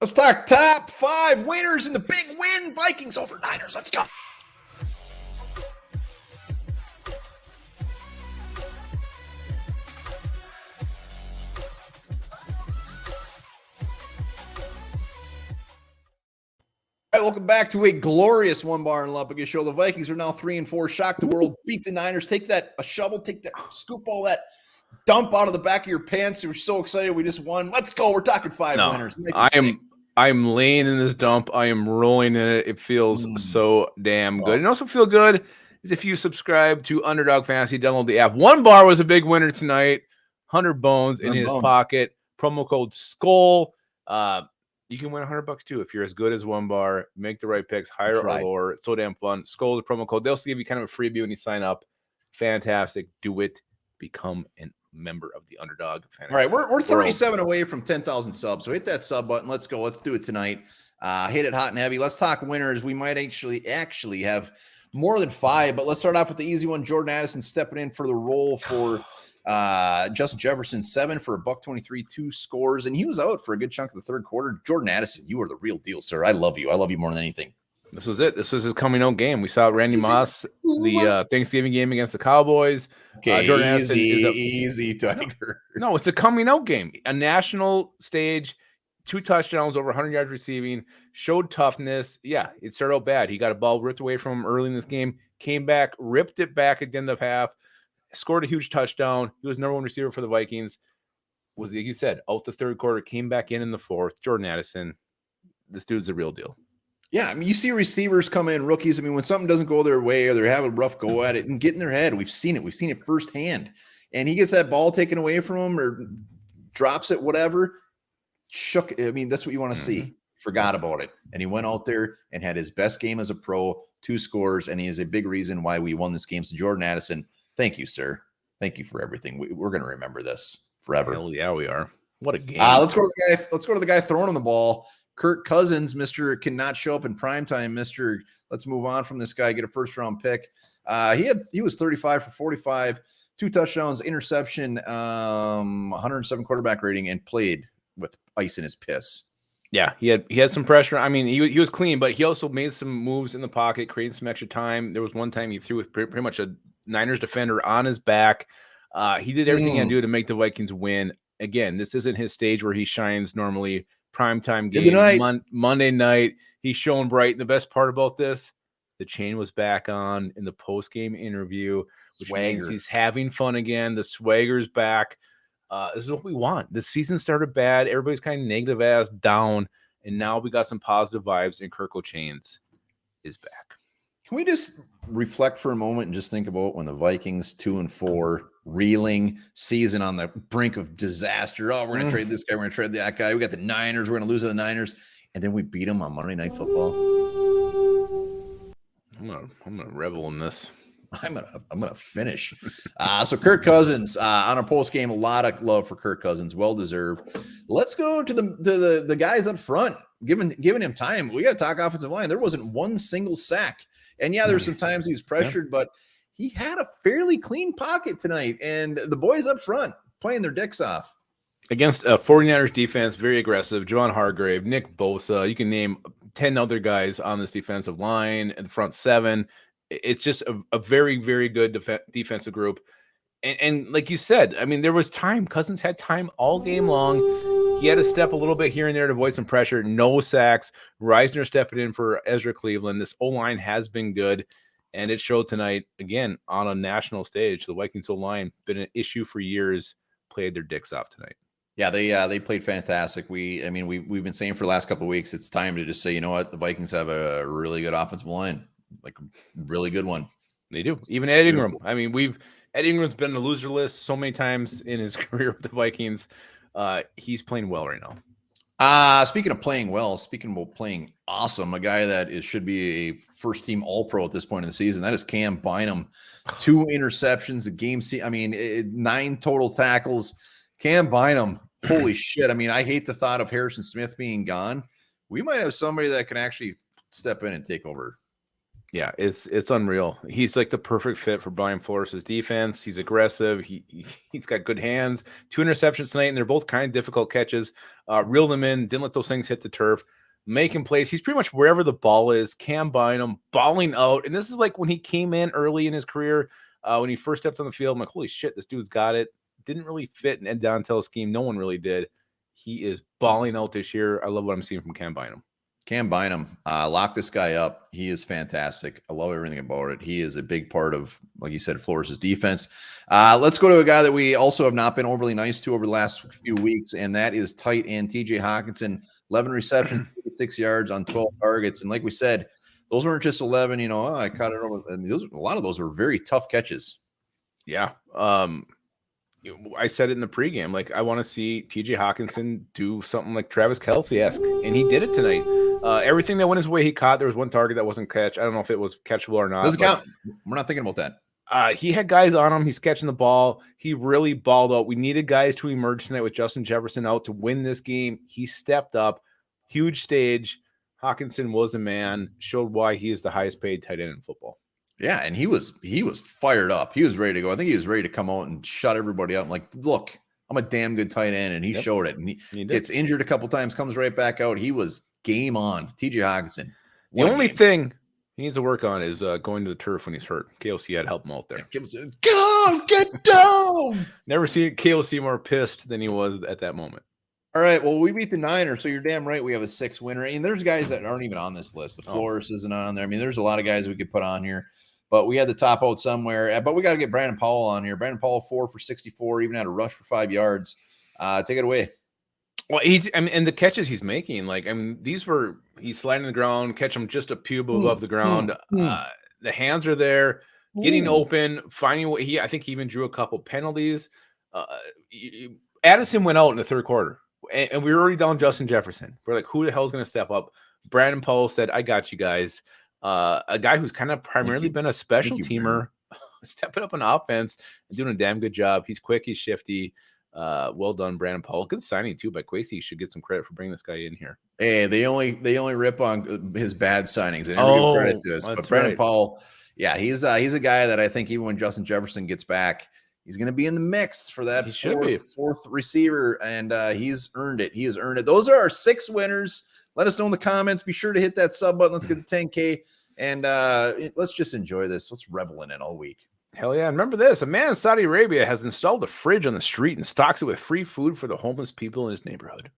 Let's talk top 5 winners in the big win. Vikings over Niners. Let's go. All right, welcome back to a glorious Onebar and Lupagus show. The Vikings are now 3-4. Shock the world. Beat the Niners. Take that, a shovel. Take that, scoop all that dump out of the back of your pants. We're so excited. We just won. Let's go. We're talking 5 winners. I'm laying in this dump. I am rolling in it. It feels so damn good. And also feel good is if you subscribe to Underdog Fantasy, download the app. Onebar was a big winner tonight. 100 bones in his pocket. Promo code SKULL. You can win $100 too if you're as good as Onebar. Make the right picks, higher or lower. It's so damn fun. SKULL the promo code. They also give you kind of a freebie when you sign up. Fantastic. Do it. Become a member of the Underdog Fantasy. All right, we're 37 away from 10,000 subs. So hit that sub button. Let's go. Let's do it tonight. Hit it hot and heavy. Let's talk winners. We might actually have more than 5, but let's start off with the easy one. Jordan Addison stepping in for the role for Justin Jefferson, 7 for $123, 2 scores, and he was out for a good chunk of the third quarter. Jordan Addison, you are the real deal, sir. I love you. I love you more than anything. This was it. This was his coming out game. We saw Randy Moss, the Thanksgiving game against the Cowboys. Okay, Jordan easy, Tiger. No, it's a coming out game. A national stage, 2 touchdowns, over 100 yards receiving, showed toughness. Yeah, it started out bad. He got a ball ripped away from him early in this game, came back, ripped it back at the end of half, scored a huge touchdown. He was number 1 receiver for the Vikings. Was, like you said, out the third quarter, came back in the fourth. Jordan Addison, this dude's the real deal. Yeah, I mean, you see receivers come in, rookies. I mean, when something doesn't go their way or they're having a rough go at it and get in their head, we've seen it. We've seen it firsthand. And he gets that ball taken away from him or drops it, whatever. I mean, that's what you want to see. Forgot about it. And he went out there and had his best game as a pro, 2 scores, and he is a big reason why we won this game. So Jordan Addison, thank you, sir. Thank you for everything. We're going to remember this forever. Hell yeah, we are. What a game. Let's go to the guy throwing him the ball. Kirk Cousins, Mr. cannot show up in primetime. Mr. Let's move on from this guy, get a first-round pick. He was 35 for 45, 2 touchdowns, interception, 107 quarterback rating, and played with ice in his piss. Yeah, he had some pressure. I mean, he was clean, but he also made some moves in the pocket, created some extra time. There was one time he threw with pretty much a Niners defender on his back. He did everything he had to do to make the Vikings win. Again, this isn't his stage where he shines normally. Primetime game, Monday night. He's showing bright. And the best part about this, the chain was back on in the post-game interview, which means he's having fun again. The swagger's back. This is what we want. The season started bad. Everybody's kind of negative ass down. And now we got some positive vibes, and Kirk Chains is back. Can we just reflect for a moment and just think about when the Vikings 2-4 reeling season on the brink of disaster? Oh, we're going to trade this guy. We're going to trade that guy. We got the Niners. We're going to lose to the Niners. And then we beat them on Monday Night Football. I'm gonna revel in this. I'm gonna finish. So Kirk Cousins on a post game, a lot of love for Kirk Cousins, well deserved. Let's go to the guys up front, giving him time. We got to talk offensive line. There wasn't one single sack, and yeah, there's some times he was pressured, but he had a fairly clean pocket tonight. And the boys up front playing their dicks off against a 49ers defense, very aggressive. Javon Hargrave, Nick Bosa. You can name 10 other guys on this defensive line and the front 7. It's just a very, very good defensive group. And like you said, I mean, there was time. Cousins had time all game long. He had to step a little bit here and there to avoid some pressure. No sacks. Reisner stepping in for Ezra Cleveland. This O-line has been good, and it showed tonight, again, on a national stage. The Vikings O-line, been an issue for years, played their dicks off tonight. Yeah, they played fantastic. We've been saying for the last couple of weeks, it's time to just say, you know what, the Vikings have a really good offensive line. Like a really good one. They do. Even Ed Ingram. I mean, Ed Ingram's been on the loser list so many times in his career with the Vikings. He's playing well right now. Speaking of playing well, speaking of playing awesome, a guy that should be a first team All-Pro at this point in the season, that is Cam Bynum. 2 interceptions, a game. 9 total tackles. Cam Bynum, holy shit. I mean, I hate the thought of Harrison Smith being gone. We might have somebody that can actually step in and take over. Yeah, it's unreal. He's like the perfect fit for Brian Flores' defense. He's aggressive. He's got good hands. 2 interceptions tonight, and they're both kind of difficult catches. Reeled them in, didn't let those things hit the turf, making plays. He's pretty much wherever the ball is. Cam Bynum balling out, and this is like when he came in early in his career. When he first stepped on the field, I'm like, holy shit, this dude's got it. Didn't really fit in Ed Donatell's scheme. No one really did. He is balling out this year. I love what I'm seeing from Cam Bynum. Cam Bynum, lock this guy up. He is fantastic. I love everything about it. He is a big part of, like you said, Flores' defense. Let's go to a guy that we also have not been overly nice to over the last few weeks, and that is tight end TJ Hawkinson. 11 receptions, 6 yards on 12 targets. And like we said, those weren't just 11, I caught it over. I mean, a lot of those were very tough catches. Yeah. I said it in the pregame. Like, I want to see TJ Hawkinson do something like Travis Kelce-esque, and he did it tonight. Everything that went his way, he caught. There was one target that wasn't catch. I don't know if it was catchable or not. Doesn't count. We're not thinking about that. He had guys on him. He's catching the ball. He really balled out. We needed guys to emerge tonight with Justin Jefferson out to win this game. He stepped up. Huge stage. Hawkinson was the man. Showed why he is the highest paid tight end in football. Yeah, and he was fired up. He was ready to go. I think he was ready to come out and shut everybody up. Like, look, I'm a damn good tight end, and he showed it. And he gets injured a couple times, comes right back out. He was game on. TJ Hawkinson. The only thing he needs to work on is going to the turf when he's hurt. KOC had to help him out there. Get down! Never seen KOC more pissed than he was at that moment. All right, well, we beat the Niners, so you're damn right we have a 6 winner. And there's guys that aren't even on this list. The Flores isn't on there. I mean, there's a lot of guys we could put on here, but we had to top out somewhere. But we got to get Brandon Powell on here. Brandon Powell, 4 for 64, even had a rush for 5 yards. Take it away. Well, and the catches he's making, like, I mean, he's sliding the ground, catch him just a pube above the ground. The hands are there, getting open, finding what I think he even drew a couple penalties. Addison went out in the third quarter. And we were already down Justin Jefferson. We're like, who the hell is going to step up? Brandon Powell said, I got you guys. A guy who's kind of primarily been a special teamer, stepping up on offense and doing a damn good job. He's quick. He's shifty. Well done, Brandon Powell. Good signing, too, by Kwesi. Should get some credit for bringing this guy in here. Hey, they only rip on his bad signings. They never give credit to us. But Brandon Powell, yeah, he's a guy that I think even when Justin Jefferson gets back, he's going to be in the mix for that fourth receiver, and he's earned it. He has earned it. Those are our 6 winners. Let us know in the comments. Be sure to hit that sub button. Let's get the 10K, and let's just enjoy this. Let's revel in it all week. Hell yeah. And remember this. A man in Saudi Arabia has installed a fridge on the street and stocks it with free food for the homeless people in his neighborhood.